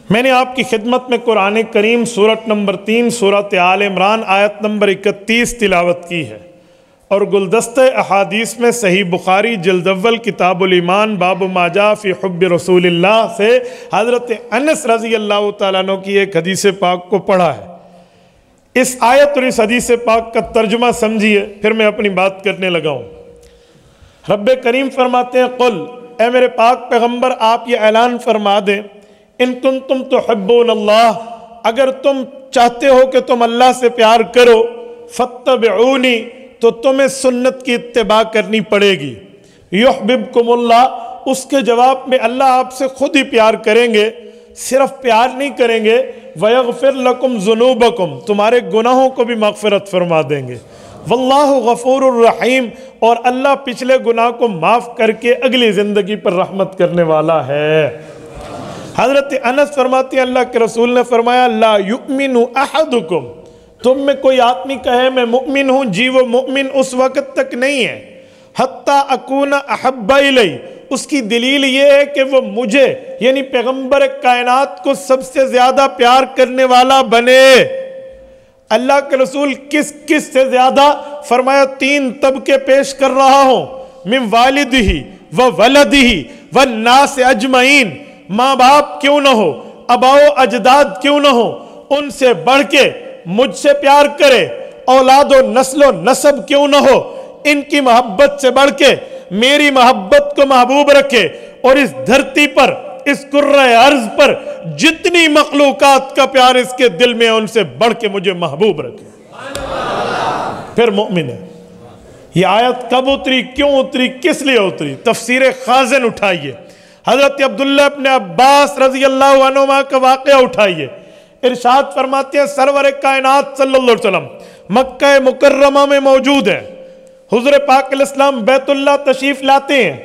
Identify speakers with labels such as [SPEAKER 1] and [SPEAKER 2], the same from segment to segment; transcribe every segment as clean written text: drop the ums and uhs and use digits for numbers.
[SPEAKER 1] میں نے آپ کی خدمت میں قرآن کریم سورت نمبر 3 سورت آل عمران آیت نمبر 31 تلاوت کی ہے، اور گلدستہ احادیث میں صحیح بخاری جلد اول کتاب الایمان باب ما جاء فی حب رسول اللہ سے حضرت انس رضی اللہ تعالیٰ عنہ کی ایک حدیث پاک کو پڑھا ہے۔ اس آیت اور اس حدیث پاک کا ترجمہ سمجھیے، پھر میں اپنی بات کرنے لگا ہوں۔ رب کریم فرماتے ہیں قل، اے میرے پاک پیغمبر آپ یہ اعلان فرما دیں، ان کنتم تحبون اللہ، اگر تم چاہتے ہو کہ تم اللہ سے پیار کرو، فاتبعونی، تو تمہیں سنت کی اتباع کرنی پڑے گی۔ یحببکم اللہ، اس کے جواب میں اللہ آپ سے خود ہی پیار کریں گے، صرف پیار نہیں کریں گے، ویغفر لکم ذنوبکم، تمہارے گناہوں کو بھی مغفرت فرما دیں گے۔ واللہ غفور الرحیم، اور اللہ پچھلے گناہ کو معاف کر کے اگلی زندگی پر رحمت کرنے والا ہے۔ حضرت انس فرماتے ہیں اللہ کے رسول نے فرمایا لا یؤمن احدکم، تم میں کوئی آدمی کہے میں مؤمن ہوں، جی وہ مؤمن اس وقت تک نہیں ہے حتی اکون احب الی، اس کی دلیل یہ ہے کہ وہ مجھے یعنی پیغمبر کائنات کو سب سے زیادہ پیار کرنے والا بنے۔ اللہ کے رسول کس کس سے زیادہ؟ فرمایا 3 طبقے پیش کر رہا ہوں، من والدہ و ولدہ والناس اجمعین، ماں باپ کیوں نہ ہو، آباء و اجداد کیوں نہ ہو، ان سے بڑھ کے مجھ سے پیار کرے، اولاد و نسل و نسب کیوں نہ ہو، ان کی محبت سے بڑھ کے میری محبت کو محبوب رکھے، اور اس دھرتی پر اس کرۂ ارض پر جتنی مخلوقات کا پیار اس کے دل میں ہے ان سے بڑھ کے مجھے محبوب رکھے، پھر مومن ہے۔ یہ آیت کب اتری، کیوں اتری، کس لیے اتری؟ تفسیر خازن اٹھائیے، حضرت عبداللہ ابن عباس رضی اللہ عنہما کا واقعہ اٹھائیے۔ ارشاد فرماتے ہیں سرور کائنات صلی اللہ علیہ وسلم مکہ مکرمہ میں موجود ہیں، حضور پاک علیہ السلام بیت اللہ تشریف لاتے ہیں،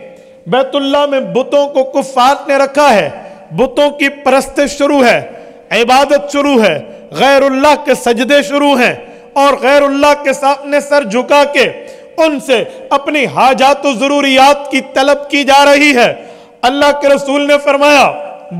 [SPEAKER 1] بیت اللہ میں بتوں کو کفار نے رکھا ہے، بتوں کی پرستش شروع ہے، عبادت شروع ہے، غیر اللہ کے سجدے شروع ہیں، اور غیر اللہ کے سامنے سر جھکا کے ان سے اپنی حاجات و ضروریات کی طلب کی جا رہی ہے۔ اللہ کے رسول نے فرمایا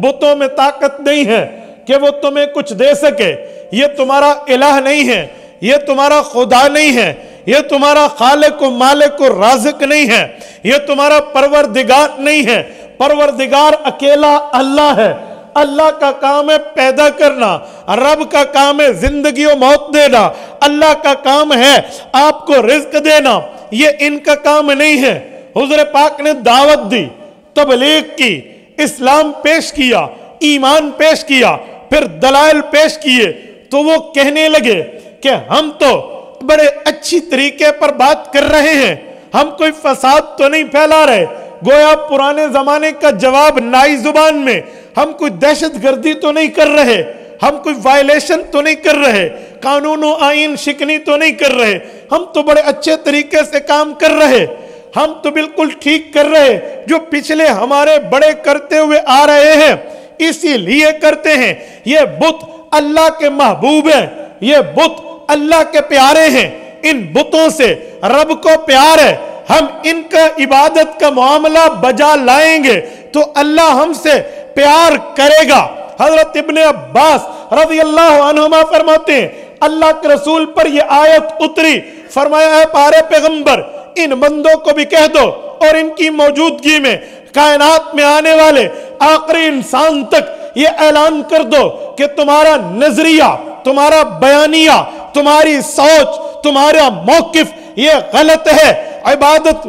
[SPEAKER 1] بتوں میں طاقت نہیں ہے کہ وہ تمہیں کچھ دے سکے، یہ تمہارا الہ نہیں ہے، یہ تمہارا خدا نہیں ہے، یہ تمہارا خالق و مالک و رازق نہیں ہے، یہ تمہارا پروردگار نہیں ہے، پروردگار اکیلا اللہ ہے۔ اللہ کا کام ہے پیدا کرنا، رب کا کام ہے زندگی و موت دینا، اللہ کا کام ہے آپ کو رزق دینا، یہ ان کا کام نہیں ہے۔ حضور پاک نے دعوت دی، تبلیغ کی، اسلام پیش کیا، ایمان پیش کیا، پھر دلائل پیش کیے، تو وہ کہنے لگے کہ ہم تو بڑے اچھی طریقے پر بات کر رہے ہیں، ہم کوئی فساد تو نہیں پھیلا رہے، گویا پرانے زمانے کا جواب نائی زبان میں، ہم کوئی دہشت گردی تو نہیں کر رہے، ہم کوئی وائلیشن تو نہیں کر رہے، قانون و آئین شکنی تو نہیں کر رہے، ہم تو بڑے اچھے طریقے سے کام کر رہے، ہم تو بالکل ٹھیک کر رہے جو پچھلے ہمارے بڑے کرتے ہوئے آ رہے ہیں، اسی لیے کرتے ہیں۔ یہ بت اللہ کے محبوب ہیں، یہ بت اللہ کے پیارے ہیں، ان بتوں سے رب کو پیار ہے، ہم ان کا عبادت کا معاملہ بجا لائیں گے تو اللہ ہم سے پیار کرے گا۔ حضرت ابن عباس رضی اللہ عنہما فرماتے ہیں اللہ کے رسول پر یہ آیت اتری، فرمایا اے پیارے پیغمبر ان بندوں کو بھی کہہ دو اور ان کی موجودگی میں کائنات میں آنے والے آخری انسان تک یہ اعلان کر دو کہ تمہارا نظریہ، تمہارا بیانیہ، تمہاری سوچ، تمہارا موقف یہ غلط ہے، عبادت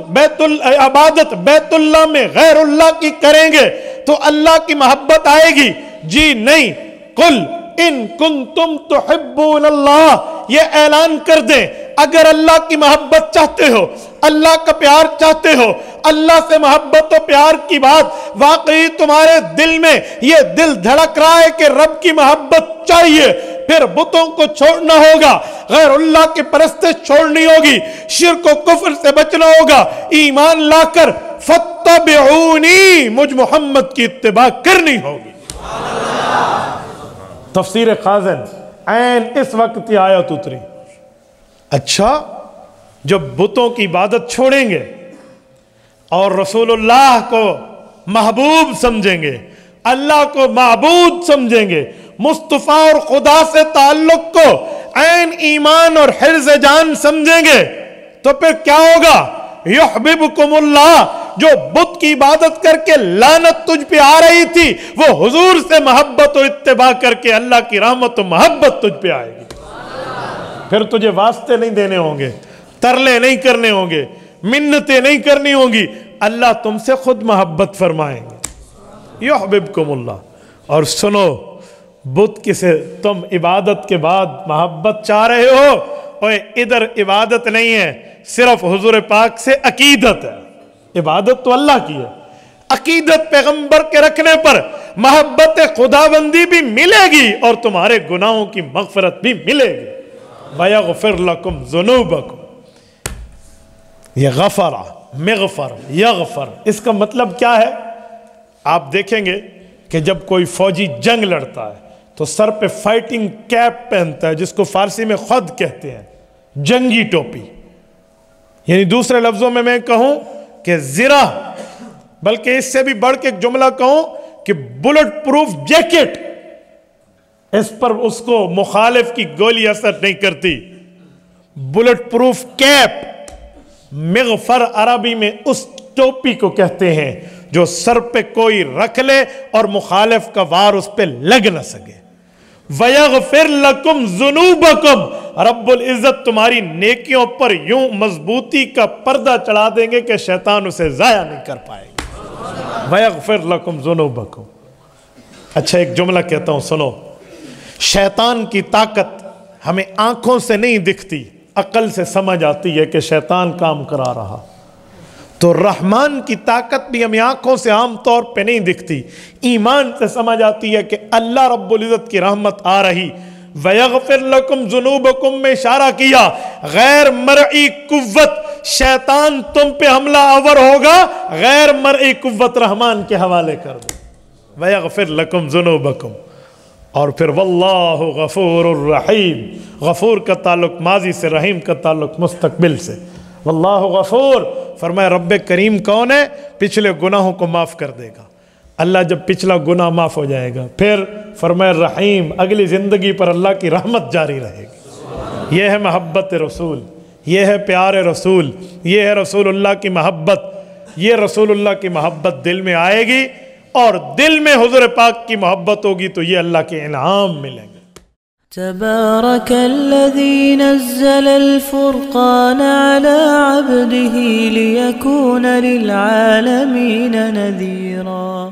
[SPEAKER 1] بیت اللہ میں غیر اللہ کی کریں گے تو اللہ کی محبت آئے گی؟ جی نہیں۔ قل ان کنتم تحبون اللہ، یہ اعلان کر دیں اگر اللہ کی محبت چاہتے ہو، اللہ کا پیار چاہتے ہو، اللہ سے محبت و پیار کی بات واقعی تمہارے دل میں یہ دل دھڑک رہا ہے کہ رب کی محبت چاہیے، پھر بتوں کو چھوڑنا ہوگا، غیر اللہ کی پرستش چھوڑنی ہوگی، شرک و کفر سے بچنا ہوگا، ایمان لا کر فاتبعونی مجھ محمد کی اتباع کرنی ہوگی۔ تفسیر خازن عین اس وقت یہ آیت اتری۔ اچھا جب بتوں کی عبادت چھوڑیں گے اور رسول اللہ کو محبوب سمجھیں گے، اللہ کو معبود سمجھیں گے, مصطفیٰ اور خدا سے تعلق کو عین ایمان اور حرز جان سمجھیں گے, تو پھر کیا ہوگا؟ یحببکم اللہ, جو بت کی عبادت کر کے لعنت تجھ پہ آ رہی تھی, وہ حضور سے محبت و اتباع کر کے اللہ کی رحمت و محبت تجھ پہ آئے گی. پھر تجھے واسطے نہیں دینے ہوں گے, ترلے نہیں کرنے ہوں گے, منتیں نہیں کرنی ہوں گی, اللہ تم سے خود محبت فرمائیں گے. یحببکم اللہ. اور سنو, بت کسے تم عبادت کے بعد محبت چاہ رہے ہو, اوے ادھر عبادت نہیں ہے, صرف حضور پاک سے عقیدت ہے. عبادت تو اللہ کی ہے, عقیدت پیغمبر کے رکھنے پر محبت خداوندی بھی ملے گی اور تمہارے گناہوں کی مغفرت بھی ملے گی. وَيَغْفِرْ لَكُمْ ذُنُوبَكُمْ. یہ غفر, مغفر, یغفر, اس کا مطلب کیا ہے؟ آپ دیکھیں گے کہ جب کوئی فوجی جنگ لڑتا ہے تو سر پہ فائٹنگ کیپ پہنتا ہے, جس کو فارسی میں خود کہتے ہیں, جنگی ٹوپی. یعنی دوسرے لفظوں میں کہوں کہ زرہ, بلکہ اس سے بھی بڑھ کے ایک جملہ کہوں کہ بلٹ پروف جیکٹ, اس پر اس کو مخالف کی گولی اثر نہیں کرتی. Bullet proof cap. مغفر عربی میں اس ٹوپی کو کہتے ہیں جو سر پہ کوئی رکھ لے اور مخالف کا وار اس پہ لگ نہ سکے. وَيَغْفِرْ لَكُمْ ذُنُوبَكُمْ. رب العزت تمہاری نیکیوں پر یوں مضبوطی کا پردہ چڑھا دیں گے کہ شیطان اسے ضائع نہیں کر پائے گا. وَيَغْفِرْ لَكُمْ ذُنُوبَكُمْ. اچھا ایک جملہ کہتا ہوں سنو. شیطان کی طاقت ہمیں آنکھوں سے نہیں دکھتی, عقل سے سمجھ آتی ہے کہ شیطان کام کرا رہا. تو رحمان کی طاقت بھی ہمیں آنکھوں سے عام طور پہ نہیں دکھتی, ایمان سے سمجھ آتی ہے کہ اللہ رب العزت کی رحمت آ رہی. وَيَغْفِرْ لَكُمْ ذُنُوبَكُمْ میں اشارہ کیا, غیر مرئی قوت شیطان تم پہ حملہ آور ہوگا, غیر مرئی قوت رحمان کے حوالے کر دو. وَيَغْفِرْ لَكُمْ ذُنُوبَكُمْ. اور پھر واللہ غفور الرحیم. غفور کا تعلق ماضی سے, رحیم کا تعلق مستقبل سے. واللہ غفور, فرمایا رب کریم کون ہے؟ پچھلے گناہوں کو معاف کر دے گا. اللہ جب پچھلا گناہ معاف ہو جائے گا, پھر فرمایا رحیم, اگلی زندگی پر اللہ کی رحمت جاری رہے گی. یہ ہے محبت رسول, یہ ہے پیار رسول, یہ ہے رسول اللہ کی محبت. یہ رسول اللہ کی محبت دل میں آئے گی اور دل میں حضور پاک کی محبت ہوگی تو یہ اللہ کے انعام ملیں گے.
[SPEAKER 2] تبارك الذي نزل الفرقان على عبده ليكون للعالمين نذيرا.